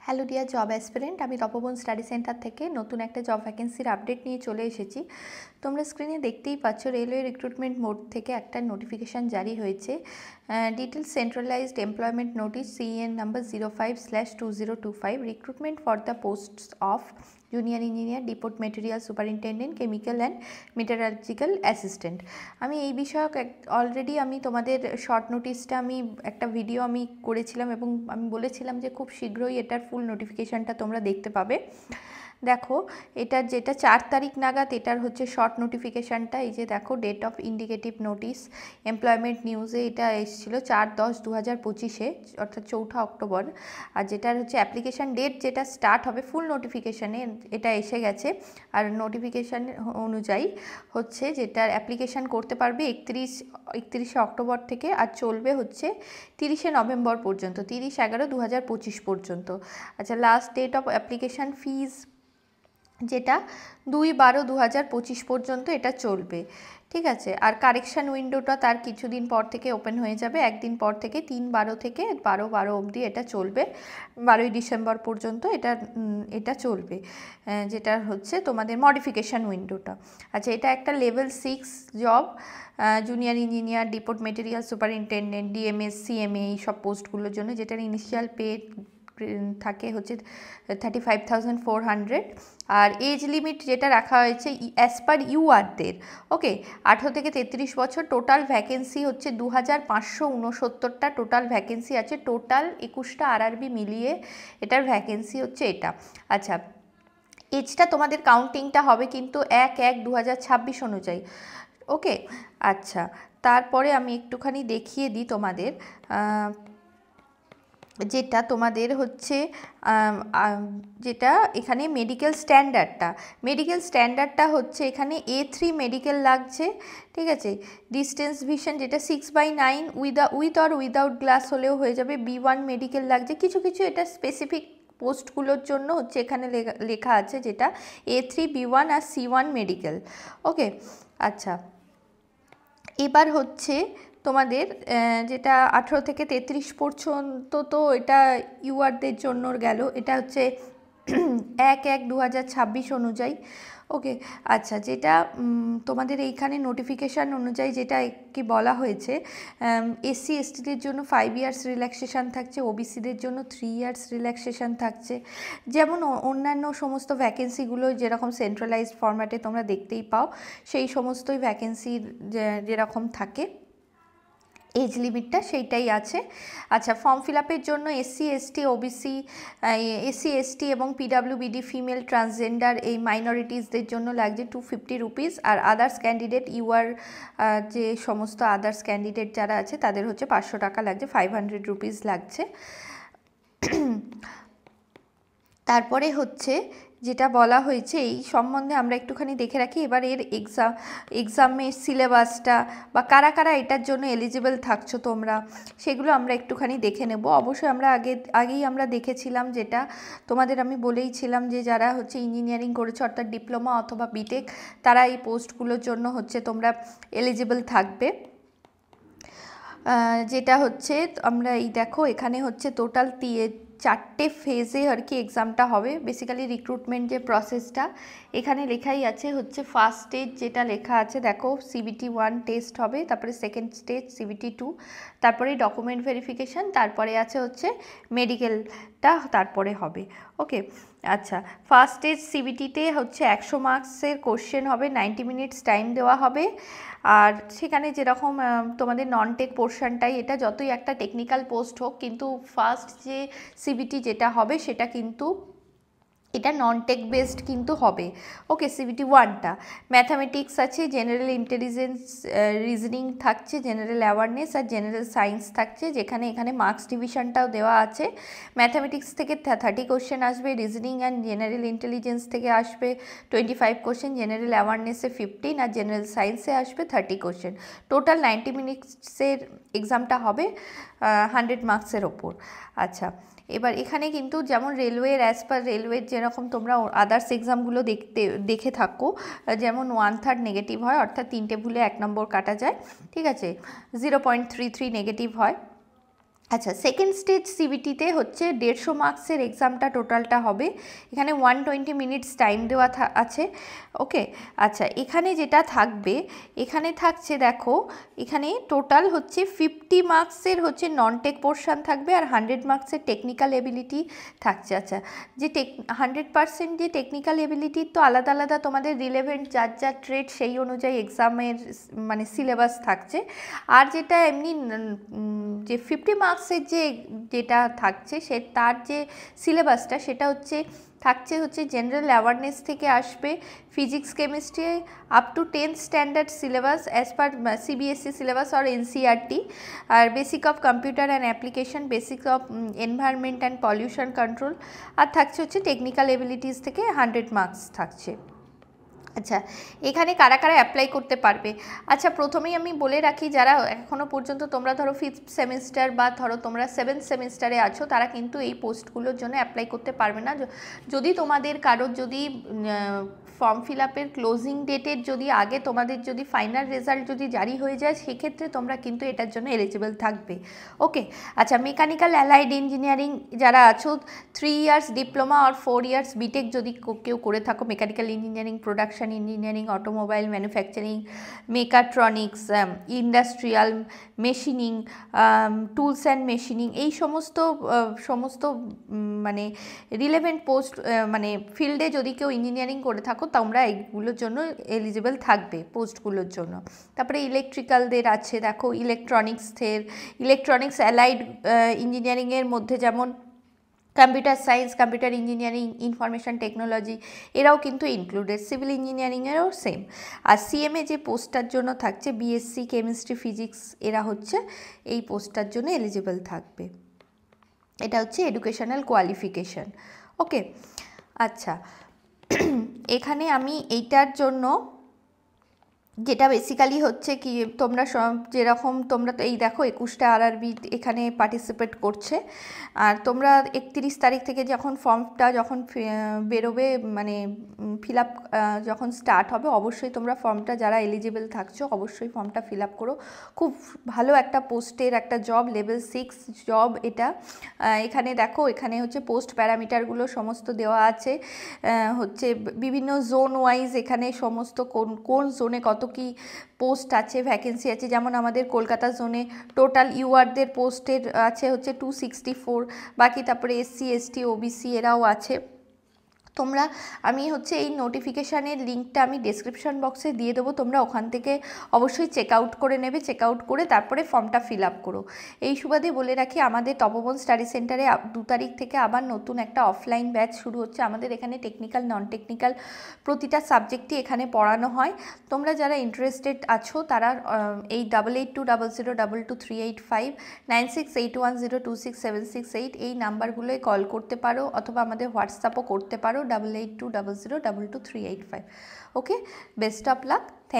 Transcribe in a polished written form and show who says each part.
Speaker 1: Hello dear job aspirant, আমি তপবন study centre থেকে নতুন একটা জব ভ্যাকেন্সির আপডেট নিয়ে চলে এসেছি। তোমরা স্ক্রিনে দেখতেই পাচ্ছ রেলওয়ে রিক্রুটমেন্ট মোড থেকে একটা নোটিফিকেশান জারি হয়েছে। Detail centralised employment notice CEN number 05/2025 recruitment for the posts of junior engineer, depot material superintendent, chemical and metallurgical assistant. আমি এই বিষয়ক অলরেডি আমি তোমাদের শর্ট নোটিশটা আমি একটা ভিডিও আমি করেছিলাম এবং আমি বলেছিলাম যে খুব শীঘ্রই এটার ফুল নোটিফিকেশানটা তোমরা দেখতে পাবে। দেখো, এটার যেটা 4 তারিখ নাগাদ এটার হচ্ছে শর্ট নোটিফিকেশানটা। এই যে দেখো, date of indicative notice employment নিউজে এটা এসেছিলো 4/10/2025-এ, অর্থাৎ 4 অক্টোবর। আর যেটার হচ্ছে অ্যাপ্লিকেশান ডেট যেটা স্টার্ট হবে ফুল নোটিফিকেশানে এটা এসে গেছে। আর নোটিফিকেশান অনুযায়ী হচ্ছে যেটার অ্যাপ্লিকেশান করতে পারবে 31শে অক্টোবর থেকে, আর চলবে হচ্ছে 30শে নভেম্বর পর্যন্ত, 30/11/2025 পর্যন্ত। আচ্ছা, last date of application fees যেটা 2/12/2025 পর্যন্ত এটা চলবে, ঠিক আছে। আর কারেকশান উইন্ডোটা তার কিছুদিন পর থেকে ওপেন হয়ে যাবে, একদিন পর থেকে 3/12 থেকে 12/12 অবধি এটা চলবে, 12ই ডিসেম্বর পর্যন্ত এটা চলবে, যেটা হচ্ছে তোমাদের মডিফিকেশান উইন্ডোটা। আচ্ছা, এটা একটা level 6 job, junior engineer, depot material superintendent, DMS CMA এই সব পোস্টগুলোর জন্য, যেটার ইনিশিয়াল পে থাকে হচ্ছে 35,400। আর এজ লিমিট যেটা রাখা হয়েছে অ্যাজ পার ইউআরদের, ওকে, 18 থেকে 33 বছর। টোটাল ভ্যাকেন্সি হচ্ছে 2569টা টোটাল ভ্যাকেন্সি আছে, টোটাল 21টা RRB মিলিয়ে এটার ভ্যাকেন্সি হচ্ছে এটা। আচ্ছা, এজটা তোমাদের কাউন্টিংটা হবে কিন্তু 1/1/2026 অনুযায়ী, ওকে। আচ্ছা, তারপরে আমি একটুখানি দেখিয়ে দিই তোমাদের যেটা তোমাদের হচ্ছে যেটা এখানে মেডিকেল স্ট্যান্ডার্ডটা হচ্ছে এখানে A3 মেডিকেল লাগছে, ঠিক আছে। ডিস্টেন্স ভিশন যেটা 6/9 উইথ অর উইদাউট গ্লাস হলেও হয়ে যাবে। B1 মেডিকেল লাগছে, কিছু কিছু এটা স্পেসিফিক পোস্টগুলোর জন্য হচ্ছে এখানে লেখা আছে, যেটা A3 B1 আর C1 মেডিকেল, ওকে। আচ্ছা, এবার হচ্ছে তোমাদের যেটা 18 থেকে 33 পর্যন্ত, তো এটা ইউআরদের জন্য গেল, এটা হচ্ছে 1/1/2026 অনুযায়ী, ওকে। আচ্ছা, যেটা তোমাদের এইখানে নোটিফিকেশান অনুযায়ী যেটা কি বলা হয়েছে, SC STদের জন্য 5 ইয়ার্স রিল্যাক্সেশান থাকছে, OBCদের জন্য 3 ইয়ার্স রিল্যাক্সেশান থাকছে। যেমন অন্যান্য সমস্ত ভ্যাকেন্সিগুলো যেরকম সেন্ট্রালাইজড ফরম্যাটে তোমরা দেখতেই পাও, সেই সমস্তই ভ্যাকেন্সির যেরকম থাকে এজ লিমিটটা সেইটাই আছে। আচ্ছা, ফর্ম ফিল আপের জন্য SC ST এবং PWBD ফিমেল ট্রান্সজেন্ডার এই মাইনরিটিসদের জন্য লাগছে 250 রুপিস। আর আদার্স ক্যান্ডিডেট যে সমস্ত আদার্স ক্যান্ডিডেট যারা আছে তাদের হচ্ছে 500 টাকা লাগছে, 500 রুপিস লাগছে। তারপরে হচ্ছে যেটা বলা হয়েছে এই সম্বন্ধে আমরা একটুখানি দেখে রাখি। এবার এর এক্সামের সিলেবাসটা বা কারা কারা এটার জন্য এলিজিবল থাকছো তোমরা, সেগুলো আমরা একটুখানি দেখে নেব। অবশ্যই আমরা আগেই আমরা দেখেছিলাম, যেটা তোমাদের আমি বলেইছিলাম যে যারা হচ্ছে ইঞ্জিনিয়ারিং করেছো অর্থাৎ ডিপ্লোমা অথবা বিটেক, তারা এই পোস্টগুলোর জন্য হচ্ছে তোমরা এলিজিবল থাকবে। যেটা হচ্ছে আমরা এই দেখো, এখানে হচ্ছে টোটাল 4টে ফেজে আর কি এক্সামটা হবে। বেসিক্যালি রিক্রুটমেন্ট যে প্রসেসটা এখানে লেখাই আছে, হচ্ছে ফার্স্ট স্টেজ যেটা লেখা আছে দেখো, CBT 1 টেস্ট হবে, তারপরে সেকেন্ড স্টেজ CBT 2, তারপরে ডকুমেন্ট ভেরিফিকেশান, তারপরে আছে হচ্ছে মেডিকেলটা তারপরে হবে, ওকে। আচ্ছা, ফার্স্ট স্টেজ CBTতে হচ্ছে 100 মার্কসের কোশ্চেন হবে, 90 মিনিটস টাইম দেওয়া হবে। আর সেখানে যেরকম তোমাদের নন টেক পোর্শনটাই, এটা যতই একটা টেকনিক্যাল পোস্ট হোক, কিন্তু ফার্স্ট যে CBT যেটা হবে সেটা কিন্তু এটা নন টেক বেসড কিন্তু হবে, ওকে। CBT 1টা ম্যাথামেটিক্স আছে, জেনারেল ইন্টেলিজেন্স, রিজনিং থাকছে, জেনারেল অ্যাওয়ারনেস আর জেনারেল সায়েন্স থাকছে, যেখানে এখানে মার্কস ডিভিশনটাও দেওয়া আছে। ম্যাথামেটিক্স থেকে 30 কোশ্চেন আসবে, রিজনিং অ্যান্ড জেনারেল ইন্টেলিজেন্স থেকে আসবে 25 কোশ্চেন, জেনারেল অ্যাওয়ারনেসে 15 আর জেনারেল সায়েন্সে আসবে 30 কোশ্চেন। টোটাল 90 মিনিটসের এক্সামটা হবে 100 মার্কসের ওপর। আচ্ছা, এবার এখানে কিন্তু যেমন রেলওয়ের অ্যাজ পার রেলওয়ের যেরকম তোমরা আদার্স এক্সামগুলো দেখে থাকো, যেমন 1/3 নেগেটিভ হয়, অর্থাৎ 3টে ভুলে 1 নম্বর কাটা যায়, ঠিক আছে। 0.33 নেগেটিভ হয়। আচ্ছা, সেকেন্ড স্টেজ সিবিটিতে হচ্ছে 150 মার্কসের এক্সামটা টোটালটা হবে। এখানে 120 মিনিটস টাইম দেওয়া আছে। ওকে, আচ্ছা এখানে যেটা থাকবে, এখানে থাকছে দেখো, এখানে টোটাল হচ্ছে 50 মার্কসের হচ্ছে নন টেক পোর্শন থাকবে আর 100 মার্কসের টেকনিক্যাল এবিলিটি থাকছে। আচ্ছা, যে 100% যে টেকনিক্যাল এবিলিটির তো আলাদা আলাদা তোমাদের রিলেভেন্ট যার যার ট্রেড সেই অনুযায়ী এক্সামের মানে সিলেবাস থাকছে। আর যেটা এমনি যে 50 মার্কসের যেটা থাকছে তার যে সিলেবাসটা সেটা থাকছে জেনারেল অ্যাওয়ারনেস থেকে আসবে, physics chemistry up to 10th standard syllabus as per CBSE syllabus আর এনসিইআরটি, আর basic of computer and application, basic of environment and pollution control, আর থাকছে টেকনিক্যাল এবিলিটিস থেকে 100 মার্কস থাকছে। আচ্ছা, এখানে কারা কারা অ্যাপ্লাই করতে পারবে? আচ্ছা, প্রথমেই আমি বলে রাখি, যারা এখনও পর্যন্ত তোমরা ধরো 5th সেমিস্টার বা ধরো তোমরা 7th সেমিস্টারে আছো, তারা কিন্তু এই পোস্টগুলোর জন্য অ্যাপ্লাই করতে পারবে না। যদি তোমাদের কারোর যদি ফর্ম ফিল আপের ক্লোজিং ডেটের যদি আগে তোমাদের যদি ফাইনাল রেজাল্ট যদি জারি হয়ে যায়, সেক্ষেত্রে তোমরা কিন্তু এটার জন্য এলিজিবল থাকবে। ওকে, আচ্ছা, মেকানিক্যাল অ্যালাইড ইঞ্জিনিয়ারিং যারা আছো, 3 ইয়ার্স ডিপ্লোমা আর 4 ইয়ার্স বিটেক যদি কেউ করে থাকো, mechanical engineering, production engineering, automobile manufacturing, mechatronics, industrial, machining, tools and machining, এই সমস্ত মানে রিলেভেন্ট পোস্ট মানে ফিল্ডে যদি কেউ ইঞ্জিনিয়ারিং করে থাকো, তোমরা এইগুলোর জন্য এলিজিবল থাকবে পোস্টগুলোর জন্য। তারপরে ইলেকট্রিক্যালদের আছে, দেখো ইলেকট্রনিক্স অ্যালাইড ইঞ্জিনিয়ারিংয়ের মধ্যে যেমন computer science, computer engineering, information technology, এরাও কিন্তু ইনক্লুডেড। সিভিল ইঞ্জিনিয়ারিংয়েরও সেম। আর সিএমএ যে পোস্টটার জন্য থাকছে, বিএসসি কেমিস্ট্রি ফিজিক্স, এরা এই পোস্টটার জন্য এলিজিবল থাকবে। এটা এডুকেশনাল কোয়ালিফিকেশান। ওকে, আচ্ছা এখানে আমি এইটার জন্য যেটা বেসিক্যালি কি, তোমরা যেরকম তোমরা তো এই দেখো 21টা আরআরবি এখানে পার্টিসিপেট করছে, আর তোমরা 31 তারিখ থেকে যখন ফর্মটা বেরোবে, মানে ফিল আপ যখন স্টার্ট হবে, অবশ্যই তোমরা ফর্মটা, যারা এলিজিবল থাকছো, অবশ্যই ফর্মটা ফিল আপ করো। খুব ভালো একটা পোস্টের একটা জব, লেভেল 6 জব এটা। এখানে দেখো, এখানে পোস্ট প্যারামিটারগুলো সমস্ত দেওয়া আছে, বিভিন্ন জোন ওয়াইজ এখানে সমস্ত কোন জোনে কত কি পোস্ট আছে, ভ্যাকেন্সি আছে। যেমন আমাদের কলকাতা জোনে টোটাল ইউআরদের পোস্টের আছে 264, বাকি তারপরে এসসি এসটি ওবিসি এরাও আছে। তোমরা আমি এই নোটিফিকেশানের লিঙ্কটা আমি ডেসক্রিপশন বক্সে দিয়ে দেবো, তোমরা ওখান থেকে অবশ্যই চেক আউট করে নেবে। চেক আউট করে তারপরে ফর্মটা ফিল আপ করো। এই সুবাদে বলে রাখি, আমাদের তপবন স্টাডি সেন্টারে 2 তারিখ থেকে আবার নতুন একটা অফলাইন ব্যাচ শুরু হচ্ছে। আমাদের এখানে টেকনিক্যাল, নন টেকনিক্যাল প্রতিটা সাবজেক্টই এখানে পড়ানো হয়। তোমরা যারা ইন্টারেস্টেড আছো, তারা এই 8820022385, 9681026768 এই নাম্বারগুলোয় কল করতে পারো, অথবা আমাদের হোয়াটসঅ্যাপও করতে পারো 8820022385। ওকে, বেস্ট অফ লাক।